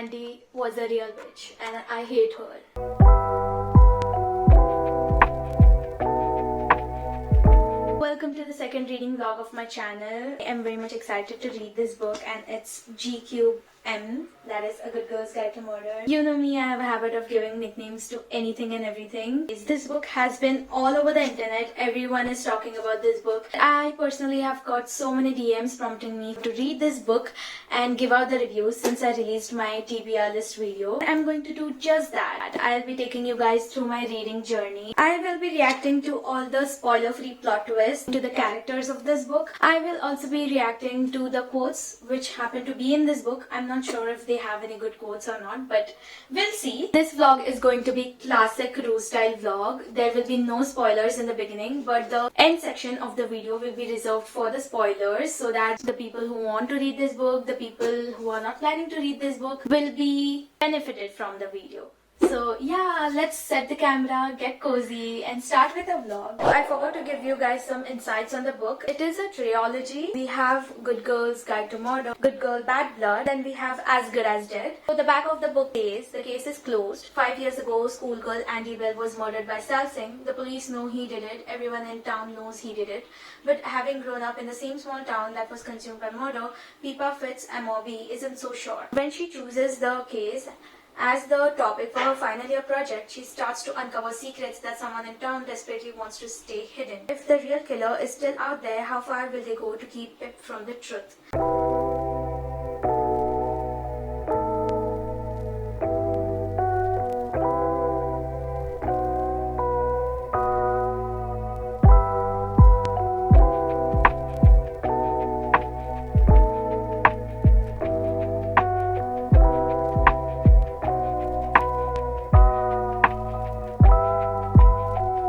Andy was a real bitch and I hate her. Welcome to the second reading vlog of my channel. I am very much excited to read this book, and it's GQM, that is A Good Girl's Guide to Murder. You know me, I have a habit of giving nicknames to anything and everything. This book has been all over the internet. Everyone is talking about this book. I personally have got so many DMs prompting me to read this book and give out the reviews since I released my TBR list video. I'm going to do just that. I'll be taking you guys through my reading journey. I will be reacting to all the spoiler-free plot twists, to the characters of this book. I will also be reacting to the quotes which happen to be in this book. I'm not sure if they have any good quotes or not, but we'll see. This vlog is going to be classic Rose style vlog. There will be no spoilers in the beginning, but the end section of the video will be reserved for the spoilers, so that the people who want to read this book, the people who are not planning to read this book, will be benefited from the video. So yeah, let's set the camera, get cozy, and start with the vlog. I forgot to give you guys some insights on the book. It is a trilogy. We have Good Girl's Guide to Murder, Good Girl Bad Blood, then we have As Good As Dead. So the back of the book says, the case is closed. 5 years ago, schoolgirl Andy Bell was murdered by Sal Singh. The police know he did it. Everyone in town knows he did it. But having grown up in the same small town that was consumed by murder, Pippa Fitz Amobi isn't so sure. When she chooses the case as the topic for her final year project, she starts to uncover secrets that someone in town desperately wants to stay hidden. If the real killer is still out there, how far will they go to keep Pip from the truth?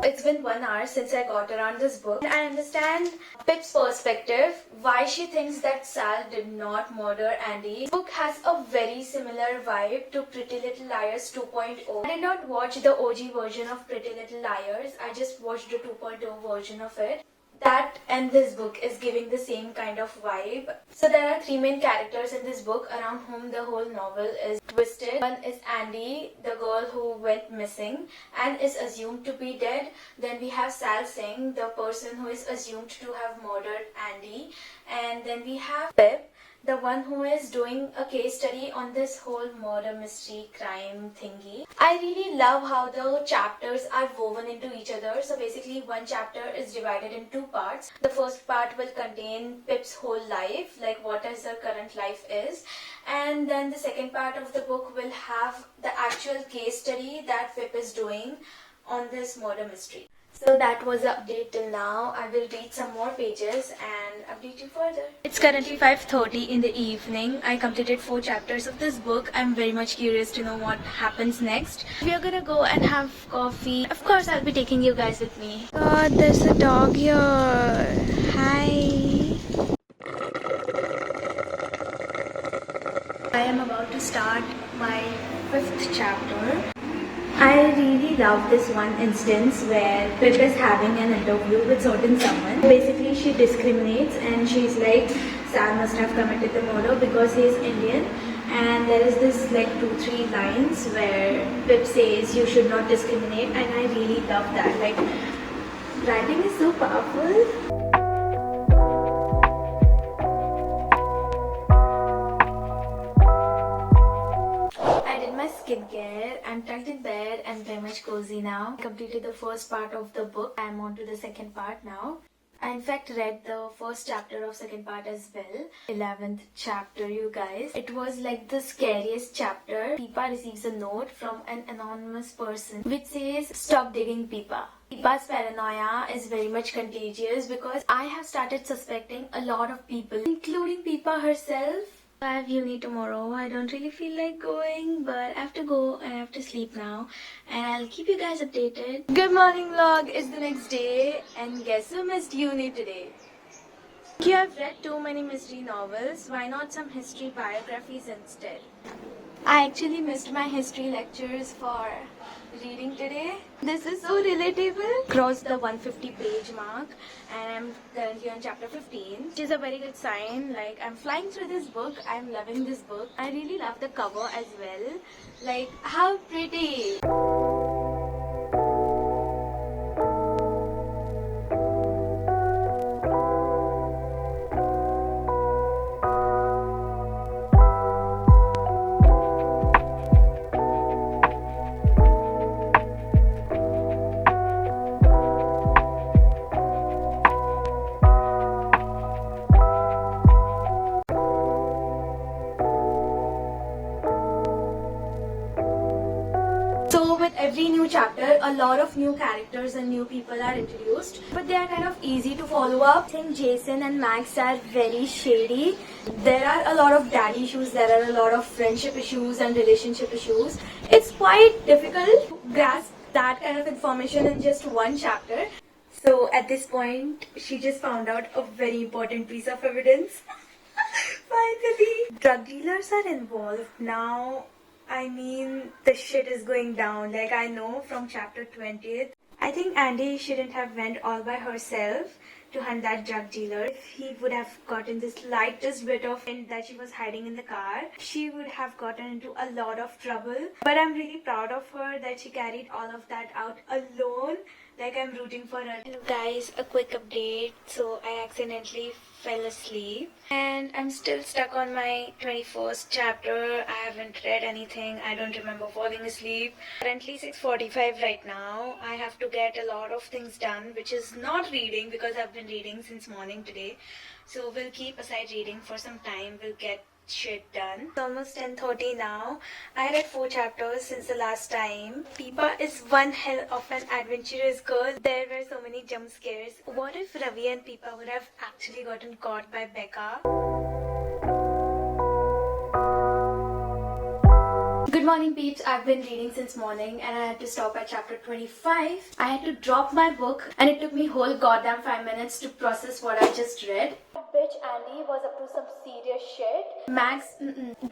It's been 1 hour since I got around this book. I understand Pip's perspective, why she thinks that Sal did not murder Andy. This book has a very similar vibe to Pretty Little Liars 2.0. I did not watch the OG version of Pretty Little Liars, I just watched the 2.0 version of it. That and this book is giving the same kind of vibe. So there are 3 main characters in this book around whom the whole novel is twisted. One is Andy, the girl who went missing and is assumed to be dead. Then we have Sal Singh, the person who is assumed to have murdered Andy. And then we have Pip, the one who is doing a case study on this whole murder mystery crime thingy. I really love how the chapters are woven into each other. So basically one chapter is divided in 2 parts. The first part will contain Pip's whole life, like what her current life is. And then the second part of the book will have the actual case study that Pip is doing on this murder mystery. So that was the update till now. I will read some more pages and update you further. It's currently 5:30 in the evening. I completed 4 chapters of this book. I'm very much curious to know what happens next. We are gonna go and have coffee. Of course, I'll be taking you guys with me. God, there's a dog here. Hi. I am about to start my 5th chapter. I really love this one instance where Pip is having an interview with certain someone. Basically, she discriminates and she's like, Sal must have committed the murder because he is Indian. And there is this like 2-3 lines where Pip says you should not discriminate, and I really love that. Like, writing is so powerful. Skincare. I'm tucked in bed and very much cozy now. I completed the first part of the book. I'm on to the second part now. I in fact read the first chapter of second part as well. 11th chapter, you guys. It was like the scariest chapter. Pippa receives a note from an anonymous person which says, stop digging Pippa. Pippa's paranoia is very much contagious because I have started suspecting a lot of people, including Pippa herself. I have uni tomorrow. I don't really feel like going, but I have to go and I have to sleep now, and I'll keep you guys updated. Good morning vlog. It's the next day, and guess who missed uni today? You have read too many mystery novels. Why not some history biographies instead? I actually missed my history lectures for reading today. This is so relatable. Crossed the 150 page mark and I'm currently on chapter 15, which is a very good sign. Like, I'm flying through this book. I'm loving this book. I really love the cover as well. Like, how pretty. So with every new chapter, a lot of new characters and new people are introduced, but they are kind of easy to follow up. I think Jason and Max are very shady. There are a lot of daddy issues, there are a lot of friendship issues and relationship issues. It's quite difficult to grasp that kind of information in just one chapter. So at this point, she just found out a very important piece of evidence. Finally! Drug dealers are involved now. I mean, the shit is going down. Like, I know from chapter 20th. I think Andy shouldn't have went all by herself to hunt that drug dealer. If he would have gotten this lightest bit of hint that she was hiding in the car, she would have gotten into a lot of trouble. But I'm really proud of her that she carried all of that out alone. Like, I'm rooting for her. Hello guys, a quick update. So I accidentally fell asleep and I'm still stuck on my 21st chapter. I haven't read anything. I don't remember falling asleep. Currently 6:45 right now. I have to get a lot of things done, which is not reading because I've been reading since morning today. So we'll keep aside reading for some time. We'll get shit done. It's almost 10:30 now. I read 4 chapters since the last time. Peepa is one hell of an adventurous girl. There were so many jump scares. What if Ravi and Peepa would have actually gotten caught by Becca? Good morning peeps, I've been reading since morning and I had to stop at chapter 25. I had to drop my book and it took me whole goddamn 5 minutes to process what I just read. Bitch Andy was up to some serious shit. Max,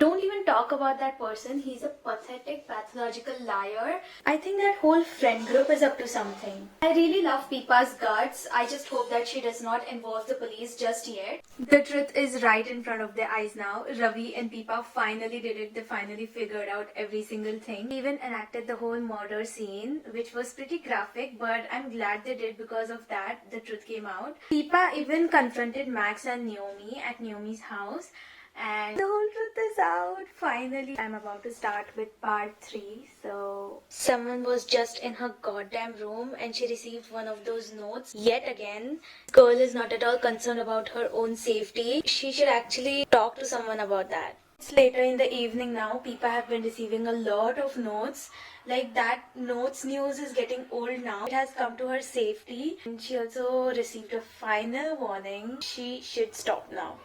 don't even talk about that person. He's a pathetic, pathological liar. I think that whole friend group is up to something. I really love Peepa's guts. I just hope that she does not involve the police just yet. The truth is right in front of their eyes now. Ravi and Peepa finally did it. They finally figured out every single thing. They even enacted the whole murder scene, which was pretty graphic, but I'm glad they did because of that. The truth came out. Peepa even confronted Max and Naomi at Naomi's house. And the whole truth is out. Finally, I'm about to start with part 3. So, someone was just in her goddamn room and she received one of those notes. Yet again, this girl is not at all concerned about her own safety. She should actually talk to someone about that. It's later in the evening now. People have been receiving a lot of notes. Like, that notes news is getting old now. It has come to her safety. And she also received a final warning. She should stop now.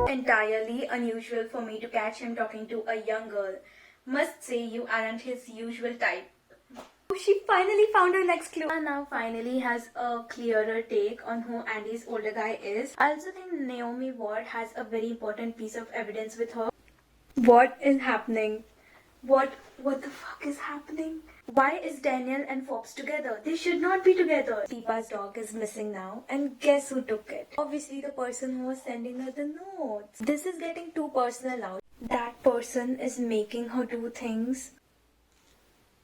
Entirely unusual for me to catch him talking to a young girl. Must say you aren't his usual type. She finally found her next clue. And now finally has a clearer take on who Andy's older guy is. I also think Naomi Ward has a very important piece of evidence with her. What is happening? What the fuck is happening? Why is Daniel and Forbes together? They should not be together. Peepa's dog is missing now, and guess who took it? Obviously the person who was sending her the notes. This is getting too personal now. That person is making her do things.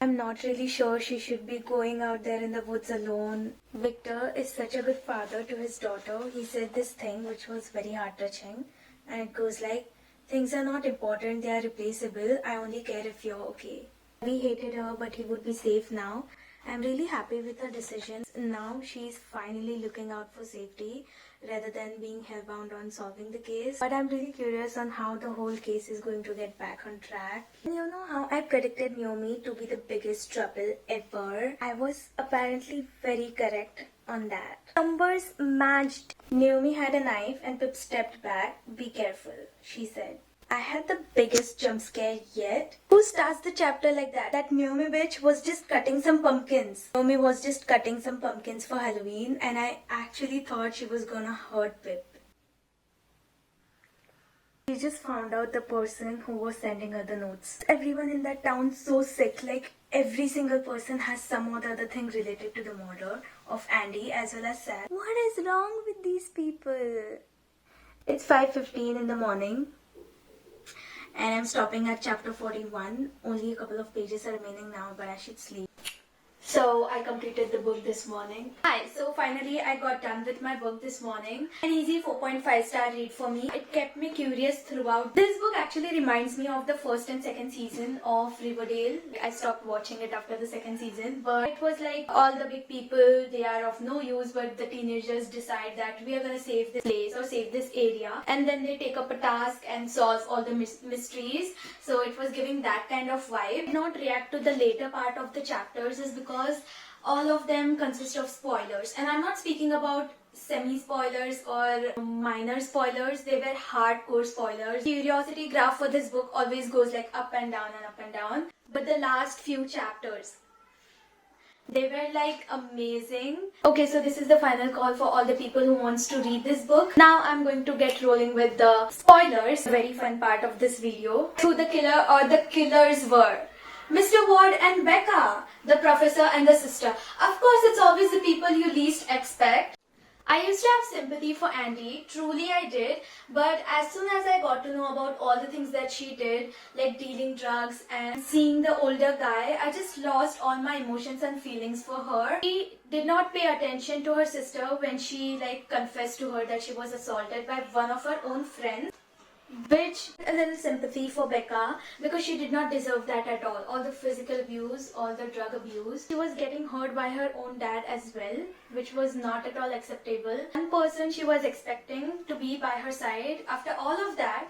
I'm not really sure she should be going out there in the woods alone. Victor is such a good father to his daughter. He said this thing which was very heart-touching, and it goes like, things are not important, they are replaceable. I only care if you're okay. We hated her, but he would be safe now. I'm really happy with her decisions. Now she's finally looking out for safety rather than being hellbound on solving the case. But I'm really curious on how the whole case is going to get back on track. And you know how I predicted Naomi to be the biggest trouble ever? I was apparently very correct on that. Numbers matched. Naomi had a knife and Pip stepped back. Be careful, she said. I had the biggest jump scare yet. Who starts the chapter like that? That Naomi bitch was just cutting some pumpkins. Naomi was just cutting some pumpkins for Halloween and I actually thought she was gonna hurt Pip. She just found out the person who was sending her the notes. Everyone in that town so sick, like every single person has some or the other thing related to the murder of Andy as well as Sam. What is wrong with these people? It's 5:15 in the morning and I'm stopping at chapter 41. Only a couple of pages are remaining now, but I should sleep. So I completed the book this morning. Hi, so finally I got done with my book this morning. An easy 4.5-star read for me. It kept me curious throughout. This book actually reminds me of the first and second season of Riverdale. I stopped watching it after the second season, but it was like all the big people, they are of no use, but the teenagers decide that we are gonna save this place or save this area, and then they take up a task and solve all the mysteries. So it was giving that kind of vibe. I did not react to the later part of the chapters is because all of them consist of spoilers, and I'm not speaking about semi-spoilers or minor spoilers. They were hardcore spoilers. Curiosity graph for this book always goes like up and down and up and down, but the last few chapters, they were like amazing. Okay, so this is the final call for all the people who wants to read this book. Now I'm going to get rolling with the spoilers. Very fun part of this video. Who the killer or the killers were: Mr. Ward and Becca, the professor and the sister. Of course, it's always the people you least expect. I used to have sympathy for Andy, truly I did, but as soon as I got to know about all the things that she did, like dealing drugs and seeing the older guy, I just lost all my emotions and feelings for her. She did not pay attention to her sister when she confessed to her that she was assaulted by one of her own friends. Which a little sympathy for Becca, because she did not deserve that at all. All the physical abuse, all the drug abuse. She was getting hurt by her own dad as well, which was not at all acceptable. One person she was expecting to be by her side, after all of that,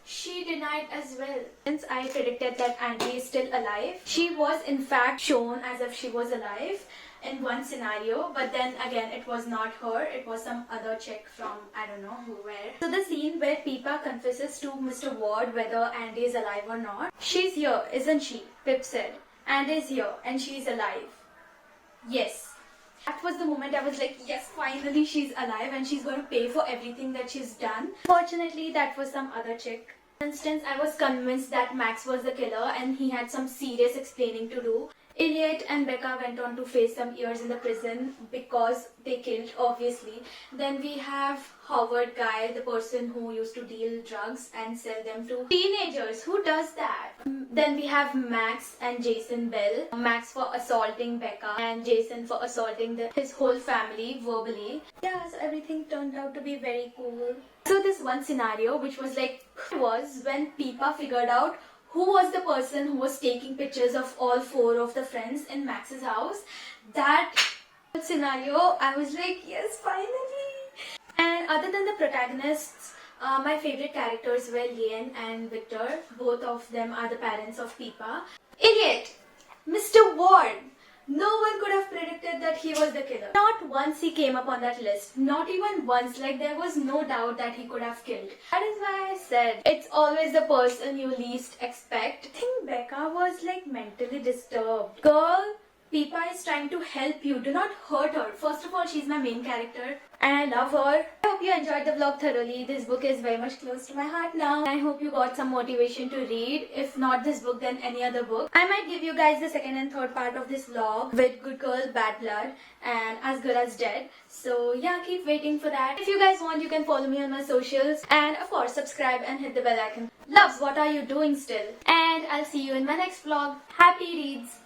she denied as well. Since I predicted that Andy is still alive, she was in fact shown as if she was alive in one scenario, but then again it was not her, it was some other chick from I don't know who where. So the scene where Pippa confesses to Mr. Ward whether Andy is alive or not. She's here, isn't she? Pip said. Andy is here and she's alive. Yes. That was the moment I was like, yes, finally she's alive and she's going to pay for everything that she's done. Fortunately, that was some other chick. For instance, I was convinced that Max was the killer and he had some serious explaining to do. Elliot and Becca went on to face some years in the prison because they killed, obviously. Then we have Howard Guy, the person who used to deal drugs and sell them to teenagers. Who does that? Then we have Max and Jason Bell. Max for assaulting Becca and Jason for assaulting his whole family verbally. Yeah, so everything turned out to be very cool. So this one scenario which was was when Pippa figured out who was the person who was taking pictures of all four of the friends in Max's house. That scenario, I was like, yes, finally. And other than the protagonists, my favorite characters were Lian and Victor. Both of them are the parents of Pippa. Elliot, Mr. Ward. No one could have predicted that he was the killer. Not once he came up on that list. Not even once. There was no doubt that he could have killed. That is why I said it's always the person you least expect. I think Becca was mentally disturbed. Girl, Pippa is trying to help you. Do not hurt her. First of all, she's my main character and I love her. I hope you enjoyed the vlog thoroughly. This book is very much close to my heart now. I hope you got some motivation to read. If not this book, then any other book. I might give you guys the second and third part of this vlog with Good Girl, Bad Blood and As Good As Dead. So yeah, keep waiting for that. If you guys want, you can follow me on my socials. And of course, subscribe and hit the bell icon. Loves, what are you doing still? And I'll see you in my next vlog. Happy reads!